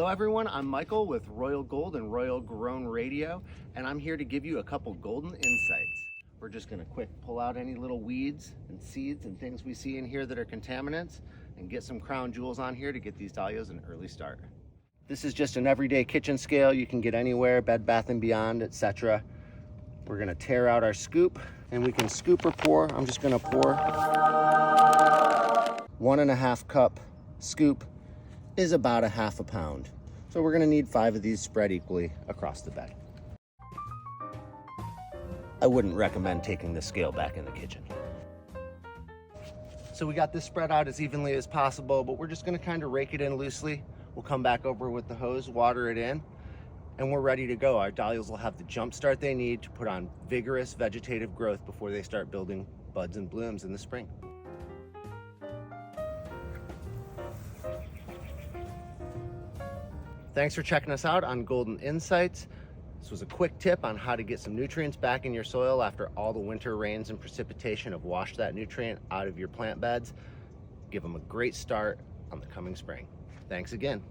Hello everyone, I'm Michael with Royal Gold and Royal Grown Radio, and I'm here to give you a couple golden insights. We're just gonna quick pull out any little weeds and seeds and things we see in here that are contaminants and get some crown jewels on here to get these dahlias an early start. This is just an everyday kitchen scale you can get anywhere, Bed Bath & Beyond, etc. We're gonna tear out our scoop and we can scoop or pour. I'm just gonna pour. 1.5 cup scoop is about a half a pound. So we're gonna need 5 of these spread equally across the bed. I wouldn't recommend taking the scale back in the kitchen. So we got this spread out as evenly as possible, but we're just gonna kind of rake it in loosely. We'll come back over with the hose, water it in, and we're ready to go. Our dahlias will have the jump start they need to put on vigorous vegetative growth before they start building buds and blooms in the spring. Thanks for checking us out on Golden Insights. This was a quick tip on how to get some nutrients back in your soil after all the winter rains and precipitation have washed that nutrient out of your plant beds. Give them a great start on the coming spring. Thanks again.